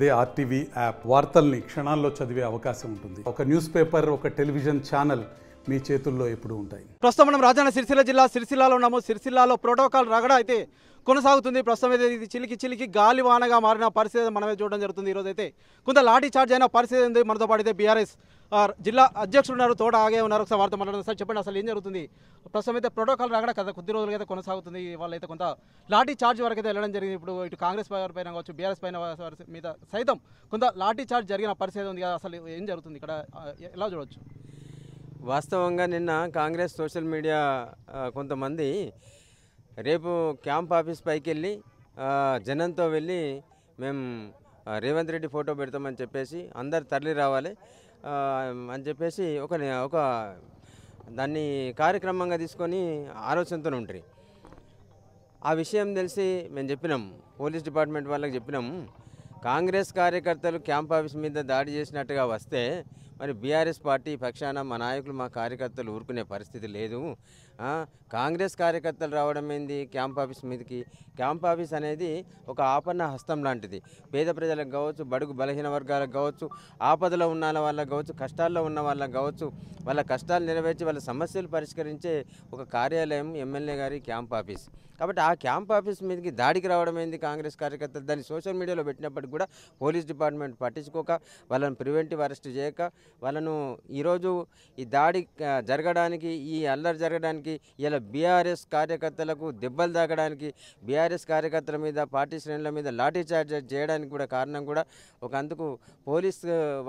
అదే RTV app వార్తల్ని క్షణాల్లో చదివే అవకాశం ఉంటుంది. ఒక న్యూస్ పేపర్, ఒక టెలివిజన్ ఛానల్ మీ చేతుల్లో ఎప్పుడూ ఉంటాయి. ప్రస్తుతం మనం రాజన్న సిరిసిల్ల జిల్లా సిరిసిల్లాలో ఉన్నాము. సిరిసిల్లాలో ప్రోటోకాల్ రగడ అయితే కొనసాగుతుంది. ప్రస్తుతం అయితే ఇది చిలికి గాలి వానగా మారిన పరిస్థితి మనమే చూడడం జరుగుతుంది. ఈరోజు అయితే కొంత లాఠీ చార్జ్ అయిన పరిస్థితి ఉంది. మనతో పాటు అయితే బీఆర్ఎస్ జిల్లా అధ్యక్షుడు ఉన్నారు, తోట ఆగే ఉన్నారు. ఒకసారి వారితో మాట్లాడుతుంది. సార్ చెప్పండి, అసలు ఏం జరుగుతుంది? ప్రస్తుతం అయితే ప్రోటోకాల్ రగడ కదా కొద్ది రోజులుగా అయితే కొనసాగుతుంది. వాళ్ళైతే కొంత లాఠీ చార్జ్ వరకు అయితే వెళ్ళడం జరిగింది. ఇప్పుడు ఇటు కాంగ్రెస్ పైన కావచ్చు, బీఆర్ఎస్ పైన మీద సైతం కొంత లాఠీ చార్జ్ జరిగిన పరిస్థితి ఉంది కదా. అసలు ఏం జరుగుతుంది ఇక్కడ, ఎలా చూడవచ్చు? వాస్తవంగా నిన్న కాంగ్రెస్ సోషల్ మీడియా కొంతమంది రేపు క్యాంప్ ఆఫీస్ పైకి వెళ్ళి జనంతో వెళ్ళి మేము రేవంత్ రెడ్డి ఫోటో పెడతామని చెప్పేసి అందరు తరలి రావాలి అని చెప్పేసి ఒక దాన్ని కార్యక్రమంగా తీసుకొని ఆలోచనతో ఉంటారు. ఆ విషయం తెలిసి మేము చెప్పినాం, పోలీస్ డిపార్ట్మెంట్ వాళ్ళకి చెప్పినాం, కాంగ్రెస్ కార్యకర్తలు క్యాంప్ ఆఫీస్ మీద దాడి చేసినట్టుగా వస్తే మరి బీఆర్ఎస్ పార్టీ పక్షాన మా నాయకులు మా కార్యకర్తలు ఊరుకునే పరిస్థితి లేదు. కాంగ్రెస్ కార్యకర్తలు రావడం ఏంది క్యాంప్ ఆఫీస్ మీదకి? క్యాంప్ ఆఫీస్ అనేది ఒక ఆపన్న హస్తం లాంటిది. పేద ప్రజలకు కావచ్చు, బడుగు బలహీన వర్గాలకు కావచ్చు, ఆపదలో ఉన్న వాళ్ళకి కావచ్చు, కష్టాల్లో ఉన్న వాళ్ళకి కావచ్చు, వాళ్ళ కష్టాలు నెరవేర్చి వాళ్ళ సమస్యలు పరిష్కరించే ఒక కార్యాలయం ఎమ్మెల్యే గారి క్యాంప్ ఆఫీస్. కాబట్టి ఆ క్యాంప్ ఆఫీస్ మీదకి దాడికి రావడం ఏంది కాంగ్రెస్ కార్యకర్తలు? దాన్ని సోషల్ మీడియాలో పెట్టినప్పటికి కూడా పోలీస్ డిపార్ట్మెంట్ పట్టించుకోక, వాళ్ళని ప్రివెంటివ్ అరెస్ట్ చేయక, వాళ్ళను ఈరోజు ఈ దాడి జరగడానికి, ఈ అల్లరి జరగడానికి, ఇలా బీఆర్ఎస్ కార్యకర్తలకు దెబ్బలు తాగడానికి, బీఆర్ఎస్ కార్యకర్తల మీద, పార్టీ శ్రేణుల మీద లాఠీ చార్జ్ చేయడానికి కూడా కారణం కూడా ఒక అందుకు పోలీస్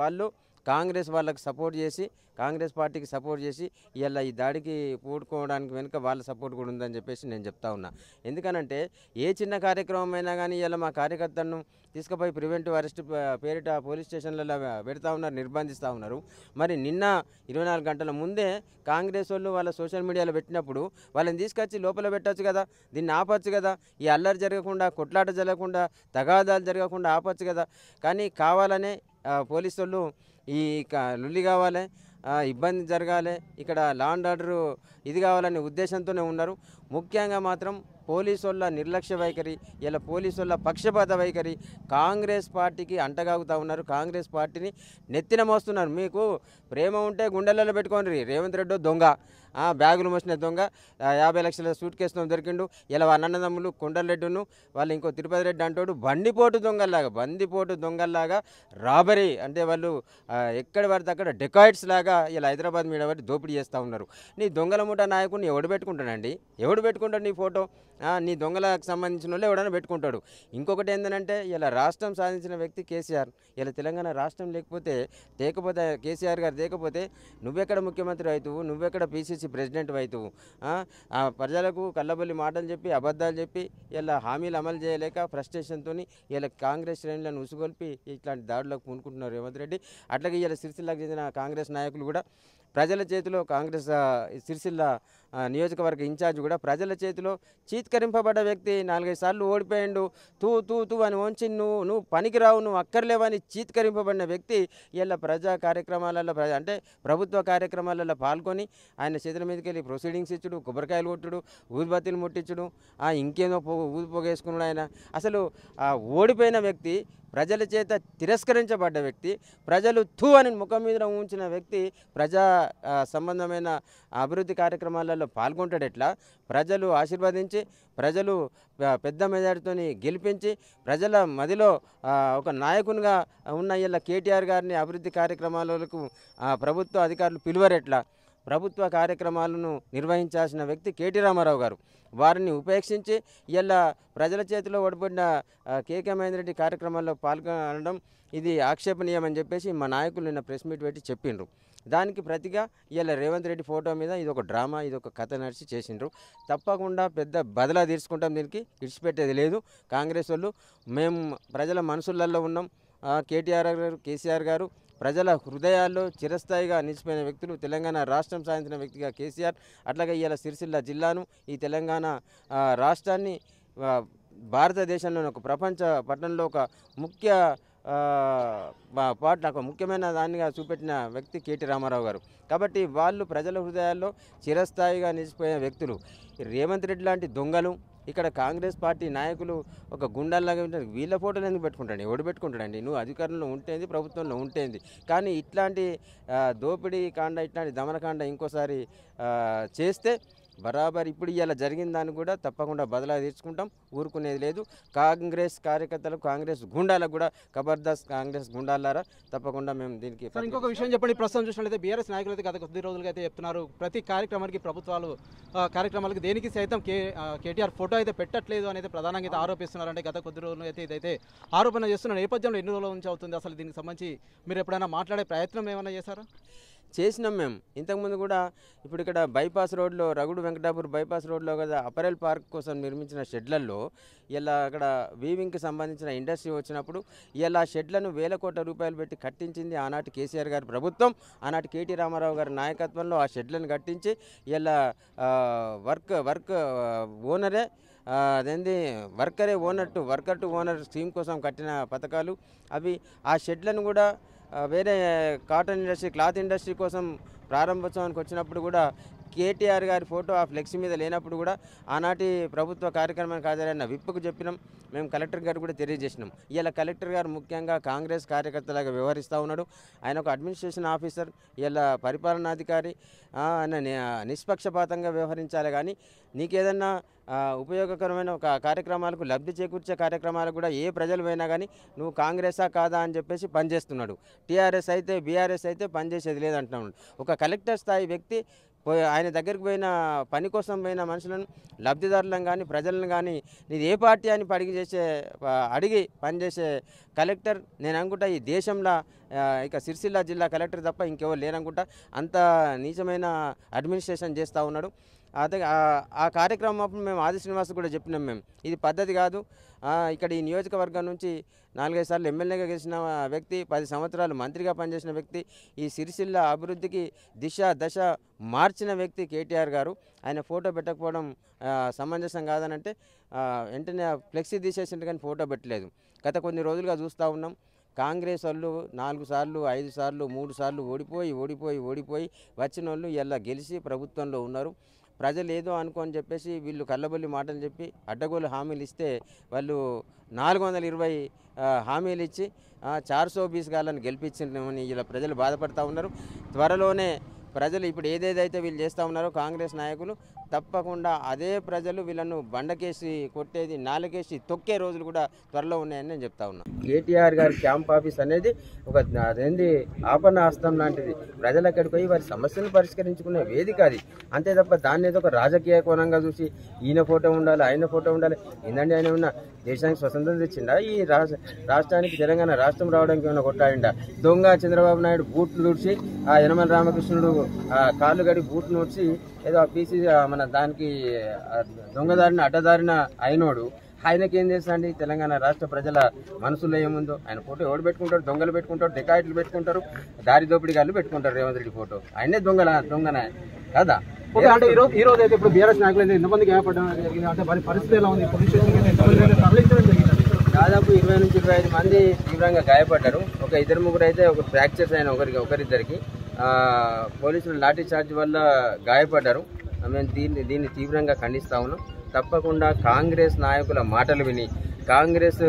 వాళ్ళు కాంగ్రెస్ వాళ్ళకి సపోర్ట్ చేసి, కాంగ్రెస్ పార్టీకి సపోర్ట్ చేసి ఇలా ఈ దాడికి పూడుకోవడానికి వెనుక వాళ్ళ సపోర్ట్ కూడా ఉందని చెప్పేసి నేను చెప్తా ఉన్నా. ఎందుకనంటే ఏ చిన్న కార్యక్రమం అయినా కానీ ఇలా మా కార్యకర్తలను తీసుకుపోయి ప్రివెంటివ్ అరెస్ట్ పేరిట పోలీస్ స్టేషన్లలో పెడతా ఉన్నారు, నిర్బంధిస్తూ ఉన్నారు. మరి నిన్న 24 గంటల ముందే కాంగ్రెస్ వాళ్ళు వాళ్ళ సోషల్ మీడియాలో పెట్టినప్పుడు వాళ్ళని తీసుకొచ్చి లోపల పెట్టచ్చు కదా, దీన్ని ఆపచ్చు కదా, ఈ అల్లరి జరగకుండా, కొట్లాట జరగకుండా, తగాదాలు జరగకుండా ఆపచ్చు కదా. కానీ కావాలనే పోలీసు వాళ్ళు ఈ లొల్లి కావాలి, ఇబ్బంది జరగాలి, ఇక్కడ లా అండ్ ఆర్డర్ ఇది కావాలనే ఉద్దేశంతోనే ఉన్నారు. ముఖ్యంగా మాత్రం పోలీసు వాళ్ళ నిర్లక్ష్య వైఖరి, ఇలా పోలీసు వాళ్ళ పక్షపాత వైఖరి కాంగ్రెస్ పార్టీకి అంటగాగుతూ ఉన్నారు. కాంగ్రెస్ పార్టీని నెత్తిన మోస్తున్నారు. మీకు ప్రేమ ఉంటే గుండెలలో పెట్టుకోండి. రేవంత్ రెడ్డి దొంగ, బ్యాగులు మోసిన దొంగ, 50 లక్షల సూట్ కేసులో దొరికిండు. ఇలా వాళ్ళ అన్నదమ్ములు కొండలరెడ్డిను వాళ్ళు ఇంకో తిరుపతి రెడ్డి అంటాడు బందిపోటు దొంగల్లాగా రాబరీ అంటే వాళ్ళు ఎక్కడి పడితే అక్కడ డెకాయిట్స్ లాగా ఇలా హైదరాబాద్ మీద పడి దోపిడీ చేస్తూ ఉన్నారు. నీ దొంగల ముఠ నాయకుడిని ఎవడు పెట్టుకుంటాడండి? ఎవడు పెట్టుకుంటాడు నీ ఫోటో? నీ దొంగలకు సంబంధించిన వాళ్ళు ఎవడైనా పెట్టుకుంటాడు. ఇంకొకటి ఏంటంటే ఇలా రాష్ట్రం సాధించిన వ్యక్తి కేసీఆర్. ఇలా తెలంగాణ రాష్ట్రం లేకపోతే కేసీఆర్ గారు లేకపోతే నువ్వెక్కడ ముఖ్యమంత్రి అవుతావు, నువ్వెక్కడ పీసీసీ ప్రెసిడెంట్ అవుతావు? ప్రజలకు కళ్ళబొల్లి మాటలు చెప్పి, అబద్ధాలు చెప్పి ఇలా హామీలు అమలు చేయలేక ఫ్రస్ట్రేషన్తో ఇలా కాంగ్రెస్ శ్రేణులను ఉసుగొల్పి ఇట్లాంటి దాడులకు పూనుకుంటున్నారు రేవంత్ రెడ్డి. అట్లాగే ఇలా సిరిసిల్లకు చెందిన కాంగ్రెస్ నాయకులు కూడా ప్రజల చేతిలో, కాంగ్రెస్ సిరిసిల్ల నియోజకవర్గ ఇన్ఛార్జ్ కూడా ప్రజల చేతిలో చీత్కరింపబడ్డ వ్యక్తి. 4-5 సార్లు ఓడిపోయిండు, తూ అని వంచి నువ్వు పనికిరావు, నువ్వు అక్కర్లేవని చీత్కరింపబడిన వ్యక్తి ఇలా ప్రజా కార్యక్రమాలలో అంటే ప్రభుత్వ కార్యక్రమాలలో పాల్గొని ఆయన చేతుల మీదకి వెళ్ళి ప్రొసీడింగ్స్ ఇచ్చుడు, కొబ్బరికాయలు కొట్టుడు, ఊదిబత్తీలు ముట్టించుడు, ఇంకేదో ఊది పొగేసుకున్నాడు. ఆయన అసలు ఓడిపోయిన వ్యక్తి, ప్రజల చేత తిరస్కరించబడ్డ వ్యక్తి, ప్రజలు థూ అని ముఖం మీద ఉంచిన వ్యక్తి ప్రజా సంబంధమైన అభివృద్ధి కార్యక్రమాలలో పాల్గొంటాడు ఎట్లా? ప్రజలు ఆశీర్వదించి, ప్రజలు పెద్ద మెజారిటీతో గెలిపించి, ప్రజల మదిలో ఒక నాయకునిగా ఉన్న ఇలా కేటీఆర్ గారిని అభివృద్ధి కార్యక్రమాలకు ప్రభుత్వ అధికారులు పిలువరెట్లా? ప్రభుత్వ కార్యక్రమాలను నిర్వహించాల్సిన వ్యక్తి కేటీ రామారావు గారు. వారిని ఉపేక్షించి ఇలా ప్రజల చేతిలో ఓడిపడిన కేకే మహేందర్ రెడ్డి కార్యక్రమాల్లో పాల్గొనడం ఇది ఆక్షేపణీయమని చెప్పేసి మా నాయకులు నిన్న ప్రెస్ మీట్ పెట్టి చెప్పిండ్రు. దానికి ప్రతిగా ఇలా రేవంత్ రెడ్డి ఫోటో మీద ఇది ఒక డ్రామా, ఇది ఒక కథ నడిచి చేసిండ్రు. తప్పకుండా పెద్ద బదలా తీర్చుకుంటాం, దీనికి ఇడిచిపెట్టేది లేదు. కాంగ్రెస్ వాళ్ళు మేము ప్రజల మనసులలో ఉన్నాం. కేసీఆర్ గారు ప్రజల హృదయాల్లో చిరస్థాయిగా నిలిచిపోయిన వ్యక్తులు. తెలంగాణ రాష్ట్రం సాధించిన వ్యక్తిగా కేసీఆర్. అట్లాగే ఇలా సిరిసిల్ల జిల్లాను, ఈ తెలంగాణ రాష్ట్రాన్ని భారతదేశంలోని ఒక ప్రపంచ పట్టణంలో ఒక ముఖ్యమైన దానిగా చూపెట్టిన వ్యక్తి కేటీ రామారావు గారు. కాబట్టి వాళ్ళు ప్రజల హృదయాల్లో చిరస్థాయిగా నిలిచిపోయిన వ్యక్తులు. రేవంత్ రెడ్డి లాంటి దొంగలు, ఇక్కడ కాంగ్రెస్ పార్టీ నాయకులు ఒక గుండాల్లాగా ఉంటారు. వీళ్ళ ఫోటోలు ఎందుకు పెట్టుకుంటాడు? ఎవడు పెట్టుకుంటాడండి? నువ్వు అధికారంలో ఉంటేంది, ప్రభుత్వంలో ఉంటేంది. కానీ ఇట్లాంటి దోపిడీ కాండ, ఇట్లాంటి దమనకాండ ఇంకోసారి చేస్తే బరాబర్ ఇప్పుడు ఇలా జరిగిన దాన్ని కూడా తప్పకుండా బదలా తీర్చుకుంటాం, ఊరుకునేది లేదు. కాంగ్రెస్ కార్యకర్తలకు, కాంగ్రెస్ గుండాలకు కూడా ఖబర్దార్ కాంగ్రెస్ గుండాలారా, తప్పకుండా మేము దీనికి. సార్ ఇంకొక విషయం చెప్పండి, ప్రస్తుతం చూసినట్లయితే బీఆర్ఎస్ నాయకులు అయితే గత కొద్ది రోజులుగా అయితే చెప్తున్నారు ప్రతి కార్యక్రమానికి ప్రభుత్వాలు కార్యక్రమాలకు దేనికి సైతం కేటీఆర్ ఫోటో అయితే పెట్టట్లేదు అనేది ప్రధానంగా అయితే ఆరోపిస్తున్నారు. అంటే గత కొద్ది రోజులు అయితే ఇదైతే ఆరోపణ చేస్తున్న నేపథ్యంలో ఎన్ని రోజుల నుంచి అవుతుంది? అసలు దీనికి సంబంధించి మీరు ఎప్పుడైనా మాట్లాడే ప్రయత్నం ఏమైనా చేశారా? చేసినాం మేము ఇంతకుముందు కూడా. ఇప్పుడు ఇక్కడ బైపాస్ రోడ్లో, రగుడు వెంకటాపూర్ బైపాస్ రోడ్లో కదా అపరెల్ పార్క్ కోసం నిర్మించిన షెడ్లలో ఇలా అక్కడ వీవింగ్కి సంబంధించిన ఇండస్ట్రీ వచ్చినప్పుడు ఇలా షెడ్లను వేల కోట్ల రూపాయలు పెట్టి కట్టించింది ఆనాటి కేసీఆర్ గారి ప్రభుత్వం. ఆనాటి కేటీ రామారావు గారి నాయకత్వంలో ఆ షెడ్లను కట్టించి ఇలా వర్క్ ఓనరే అదేంది వర్కరే owner to worker to owner scheme కోసం కట్టిన పథకాలు అవి. ఆ షెడ్లను కూడా వేరే కాటన్ ఇండస్ట్రీ, క్లాత్ ఇండస్ట్రీ కోసం ప్రారంభోత్సవానికి వచ్చినప్పుడు కూడా కేటీఆర్ గారి ఫోటో ఆ ఫ్లెక్సీ మీద లేనప్పుడు కూడా ఆనాటి ప్రభుత్వ కార్యక్రమానికి హాజరైన విప్పుకు చెప్పినాం. మేము కలెక్టర్ గారు కూడా తెలియజేసినాం. ఇలా కలెక్టర్ గారు ముఖ్యంగా కాంగ్రెస్ కార్యకర్తలాగా వ్యవహరిస్తూ ఉన్నాడు. ఆయన ఒక అడ్మినిస్ట్రేషన్ ఆఫీసర్, ఇలా పరిపాలనాధికారి, ఆయన నిష్పక్షపాతంగా వ్యవహరించాలి. కానీ నీకేదన్నా ఉపయోగకరమైన ఒక కార్యక్రమాలకు, లబ్ధి చేకూర్చే కార్యక్రమాలకు కూడా ఏ ప్రజలు పోయినా కానీ నువ్వు కాంగ్రెసా కాదా అని చెప్పేసి పనిచేస్తున్నాడు. టీఆర్ఎస్ అయితే బీఆర్ఎస్ అయితే పనిచేసేది లేదంటున్నాడు. ఒక కలెక్టర్ స్థాయి వ్యక్తి ఆయన దగ్గరికి పోయిన పని కోసం పోయిన మనుషులను, లబ్ధిదారులను కానీ ప్రజలను కానీ నీది ఏ పార్టీ అని అడిగి పనిచేసే కలెక్టర్ నేను అనుకుంటా ఈ దేశంలో ఇక సిరిసిల్ల జిల్లా కలెక్టర్ తప్ప ఇంకెవరు లేరనుకుంటా. అంత నీచమైన అడ్మినిస్ట్రేషన్ చేస్తూ ఉన్నాడు. అదే ఆ కార్యక్రమం అప్పుడు మేము ఆది శ్రీనివాస్ కూడా చెప్పినాం, మేము ఇది పద్ధతి కాదు. ఇక్కడ ఈ నియోజకవర్గం నుంచి 4-5 సార్లు ఎమ్మెల్యేగా గెలిచిన వ్యక్తి, 10 సంవత్సరాలు మంత్రిగా పనిచేసిన వ్యక్తి, ఈ సిరిసిల్ల అభివృద్ధికి దశ మార్చిన వ్యక్తి కేటీఆర్ గారు. ఆయన ఫోటో పెట్టకపోవడం సమంజసం కాదనంటే వెంటనే ఫ్లెక్సీ తీసేసింటే కానీ ఫోటో పెట్టలేదు. గత కొన్ని రోజులుగా చూస్తూ ఉన్నాం. కాంగ్రెస్ వాళ్ళు 4 సార్లు 5 సార్లు 3 సార్లు ఓడిపోయి వచ్చిన వాళ్ళు ఇలా గెలిచి ప్రభుత్వంలో ఉన్నారు. ప్రజలు ఏదో అనుకోని చెప్పేసి వీళ్ళు కళ్ళబొల్లి మాటలు చెప్పి అడ్డగోలు హామీలు ఇస్తే వాళ్ళు 420 హామీలు ఇచ్చి 420 గాళ్ళని గెలిపించిందని ఇలా ప్రజలు బాధపడుతూ ఉన్నారు. త్వరలోనే ప్రజలు ఇప్పుడు ఏదేదైతే వీళ్ళు చేస్తూ ఉన్నారో కాంగ్రెస్ నాయకులు, తప్పకుండా అదే ప్రజలు వీళ్ళను బండకేసి కొట్టేది, నాలుగేసి తొక్కే రోజులు కూడా త్వరలో ఉన్నాయని నేను చెప్తా ఉన్నాను. కేటీఆర్ గారి క్యాంప్ ఆఫీస్ అనేది ఒక అదేంది ఆపన్న హస్తం లాంటిది. ప్రజలు అక్కడికి పోయి వారి సమస్యలు పరిష్కరించుకునే వేదిక అది. అంతే తప్ప దాన్ని ఏదో ఒక రాజకీయ కోణంగా చూసి ఈయన ఫోటో ఉండాలి, ఆయన ఫోటో ఉండాలి. ఏంటంటే ఆయన ఉన్న దేశానికి స్వతంత్రం తెచ్చిండా? ఈ రాష్ట్రానికి తెలంగాణ రాష్ట్రం రావడానికి ఏమైనా కొట్టాడిండా? దొంగ చంద్రబాబు నాయుడు బూట్లు తుడిచి ఆ యనమల రామకృష్ణుడు కాళ్ళు గడి బూట్లు నూడ్చి ఏదో ఆ పీసీ మన దానికి దొంగదారిన అడ్డదారిన అయినోడు ఆయనకేం చేస్తాండి? తెలంగాణ రాష్ట్ర ప్రజల మనసులో ఏముందో ఆయన ఫోటో ఎవడు పెట్టుకుంటాడు? దొంగలు పెట్టుకుంటారు, డెకాయిట్లు పెట్టుకుంటారు, దారి దోపిడీ గాళ్ళు పెట్టుకుంటారు. రేవంత్ రెడ్డి ఫోటో ఆయనే దొంగన కదా. అంటే ఈ రోజు అయితే ఇప్పుడు బీఆర్ఎస్ నాయకులు అయితే ఎంతమంది గాయపడడం జరిగింది? అంటే వారి పరిస్థితి ఎలా ఉంది? పోలీస్ స్టేషన్కి తరలించడం జరిగింది. దాదాపు 20 నుంచి 25 మంది తీవ్రంగా గాయపడ్డారు. ఒక 2-3 అయితే ఒక ఫ్రాక్చర్స్ అయిన ఒకరిద్దరికి పోలీసులు లాఠీ చార్జ్ వల్ల గాయపడ్డారు. మేము దీన్ని తీవ్రంగా ఖండిస్తా ఉన్నాం. తప్పకుండా కాంగ్రెస్ నాయకుల మాటలు విని, కాంగ్రెస్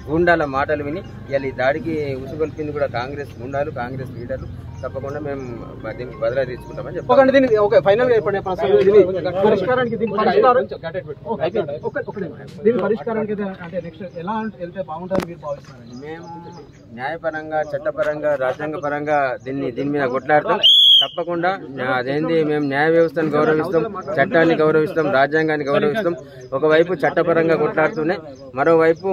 గూండాల మాటలు విని ఇలా ఈ దాడికి ఉసుగొల్పింది కూడా కాంగ్రెస్ గూండాలు, కాంగ్రెస్ లీడర్లు. తప్పకుండా మేము దీనికి బదిలీ తీసుకుంటామని చెప్పండి. మేము న్యాయపరంగా, చట్టపరంగా, రాజ్యాంగపరంగా దీని మీద కొట్లాడతాం. తప్పకుండా అదేంటి, మేము న్యాయ వ్యవస్థను గౌరవిస్తాం, చట్టాన్ని గౌరవిస్తాం, రాజ్యాంగాన్ని గౌరవిస్తాం. ఒకవైపు చట్టపరంగా కొట్లాడుతూనే మరోవైపు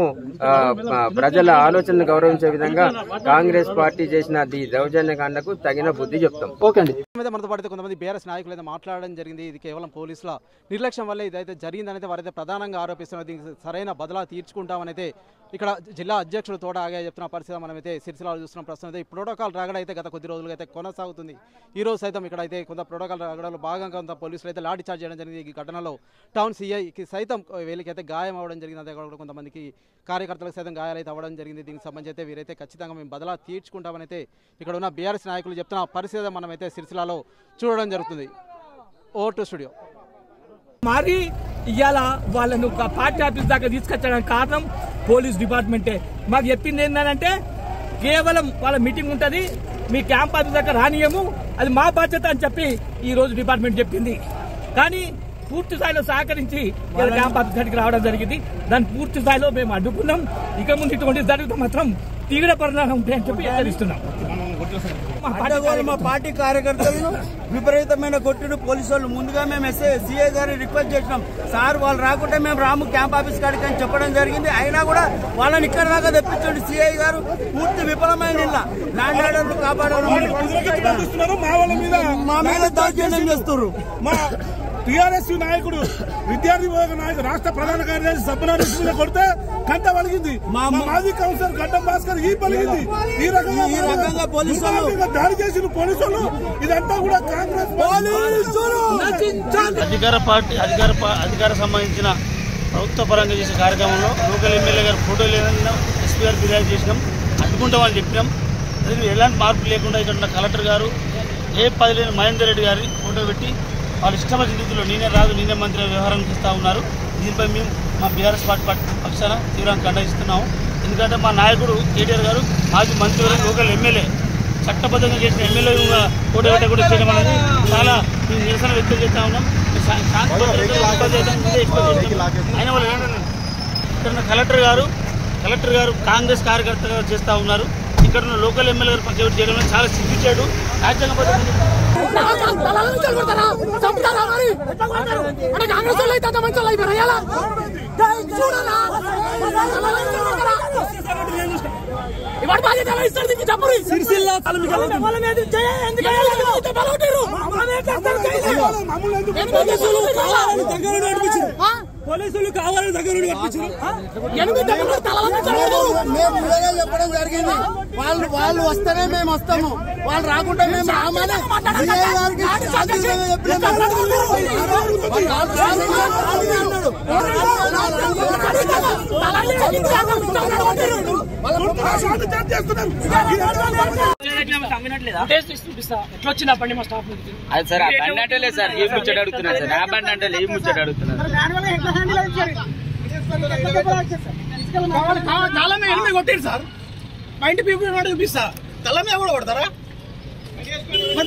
ప్రజల ఆలోచనను గౌరవించే విధంగా కాంగ్రెస్ పార్టీ చేసిన ఈ దౌర్జన్యకాండకు తగిన బుద్ధి చెప్తాం. ఓకే అండి. మనతో పాటు కొంతమంది బీఆర్ఎస్ నాయకులు అయితే మాట్లాడడం జరిగింది. ఇది కేవలం పోలీసుల నిర్లక్ష్యం వల్ల ఇదైతే జరిగిందని వారైతే ప్రధానంగా ఆరోపిస్తున్నారు. దీనికి సరైన బదలా తీర్చుకుంటామని అయితే ఇక్కడ జిల్లా అధ్యక్షుడు తోట ఆగే చెప్తున్న పరిస్థితి మనమైతే సిరిసిల్లలో చూస్తున్న ప్రస్తుతం అయితే ఈ ప్రోటోకాల్ రాగడ అయితే గత కొద్ది రోజులుగా అయితే కొనసాగుతుంది. ఈ రోజు సైతం ఇక్కడ అయితే కొంత ప్రోటోకాల్ రాగడలో భాగంగా కొంత పోలీసులు అయితే లాఠీ చార్జ్ చేయడం జరిగింది. ఈ ఘటనలో టౌన్ సీఐకి సైతం వీళ్ళకైతే గాయం అవ్వడం జరిగింది. అదే కూడా కొంతమందికి కార్యకర్తలకు సైతం గాయాలు అయితే అవ్వడం జరిగింది. దీనికి సంబంధించి అయితే వీరైతే ఖచ్చితంగా మేము బదలా తీర్చుకుంటామని అయితే ఇక్కడ ఉన్న బీఆర్ఎస్ నాయకులు చెప్తున్న పరిస్థితి మనమైతే సిరిసిల్లలో చూడడం జరుగుతుంది. ఓ టు స్టూడియో. मारी ఇవాళ వాళ్ళను ఒక పార్టీ ఆఫీస్ దాకా తీసుకొచ్చడానికి కారణం పోలీస్ డిపార్ట్మెంటే. మాకు చెప్పింది ఏంటంటే కేవలం వాళ్ళ మీటింగ్ ఉంటుంది, మీ క్యాంప్ ఆఫీస్ దాకా రానియము, అది మా బాధ్యత అని చెప్పి ఈ రోజు డిపార్ట్మెంట్ చెప్పింది. కానీ పూర్తి స్థాయిలో సహకరించి క్యాంప్ ఆఫీస్ దగ్గరికి రావడం జరిగింది. దాన్ని పూర్తి స్థాయిలో మేము అడ్డుకున్నాం. ఇక ముందు ఇటువంటి జరిగితే మాత్రం తీవ్ర పరిణామం ఉంటాయని చెప్పి హెచ్చరిస్తున్నాం. మా పార్టీ కార్యకర్తలను విపరీతమైన కొట్టుడు పోలీసు వాళ్ళు. ముందుగా మేము సిఐ గారిని రిక్వెస్ట్ చేసినాం, సార్ వాళ్ళు రాకుంటే మేము రాము క్యాంప్ ఆఫీస్ కాడికి అని చెప్పడం జరిగింది. అయినా కూడా వాళ్ళని ఇక్కడ దాకా తెప్పించండి సిఐ గారు. పూర్తి విఫలమైన ల్యాండ్ ఆర్డర్లు కాపాడడం, మా మీద దౌర్జన్యం చేస్తున్నారు. టీఆర్ఎస్ నాయకుడు విద్యార్థి విభాగ నాయకుడు రాష్ట్ర ప్రధాన కార్యదర్శి సబ్బనారాయణ కొడితే కంట పలిగింది. మాజీ కౌన్సిలర్ గడ్డం భాస్కర్ ఈ పలిగింది. ఈ రకంగా పోలీసులు దాడి చేసిన పోలీసులు, ఇదంతా కూడా కాంగ్రెస్ అధికార సంబంధించిన ప్రభుత్వ పరంగా చేసే కార్యక్రమంలో లోకల్ ఎమ్మెల్యే గారు ఫోటో లేదని ఎస్పీ గారు ఫిర్యాదు చేసినాం, అడ్డుకుంటామని చెప్పినాం. అదే ఎలాంటి మార్పు లేకుండా ఇక్కడ ఉన్న కలెక్టర్ గారు ఏ10 లేని మహేందర్ రెడ్డి గారి ఫోటో పెట్టి వాళ్ళు ఇష్టమైన స్థితిలో నేనే రాదు నేనే మంత్రి వ్యవహారం చేస్తూ ఉన్నారు. దీనిపై మేము మా బీఆర్ఎస్ పార్టీ పక్షాన తీవ్రంగా ఖండిస్తున్నాము. ఎందుకంటే మా నాయకుడు కేటీఆర్ గారు మాజీ మంత్రి లోకల్ ఎమ్మెల్యే చట్టబద్ధంగా చేసిన ఎమ్మెల్యే ఫోటో పెట్టకుండా చేయడం అనేది చాలా మేము నిరసన వ్యక్తం చేస్తూ ఉన్నాం. అయిన వాళ్ళు ఇక్కడ కలెక్టర్ గారు కాంగ్రెస్ కార్యకర్తగా చేస్తూ ఉన్నారు. ఇక్కడ ఉన్న లోకల్ ఎమ్మెల్యే గారు పక్కన చేయడం చాలా సిగ్గుచేడు. రాజ్యాంగబద్ధంగా పోలీసులు కావాలని దగ్గర చెప్పడం జరిగింది. వాళ్ళు వస్తేనే మేము వస్తాము, వాళ్ళు రాకుంటే మేము రామని ఎట్లా వచ్చింది ఆ బండి మా స్టాఫ్ అది సార్ ఆ బండి అంటే లేదు సార్, ఏ ముచ్చట అడుగుతున్నారు సార్, ఆ బండి అంటే ఏ ముచ్చట అడుగుతున్నారు. కాలమే ఎనిమిది కొట్టారు సార్, మా ఇంటి పీపుల్ చూపిస్తా తల్లమే కూడా కొడతారా?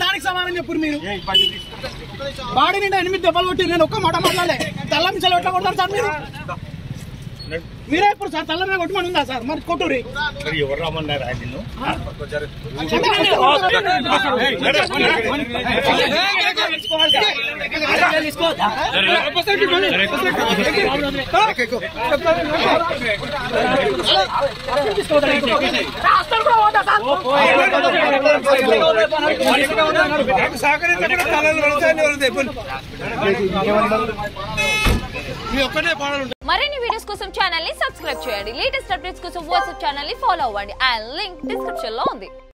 దానికి సమానం చెప్పు. మీరు బాడీ నిండా 8 దెబ్బలు కొట్టి నేను ఒక్క మాట మాట్లాడలే. తల్ల మించాలి ఎట్లా కొడతారు సార్ మీరు? మీరే ఇప్పుడు సార్ తల్ల మీద కొట్టమని ఉందా సార్? మరి కొట్టురి ఎవరు రమ్మన్నారు ఆయన మరిన్ని వీడియోస్ కోసం ఛానల్ ని సబ్స్క్రైబ్ చేయండి. లేటెస్ట్ అప్డేట్స్ కోసం వాట్సాప్ ఛానల్ ని ఫాలో అవ్వండి. ఆ లింక్ డిస్క్రిప్షన్ లో ఉంది.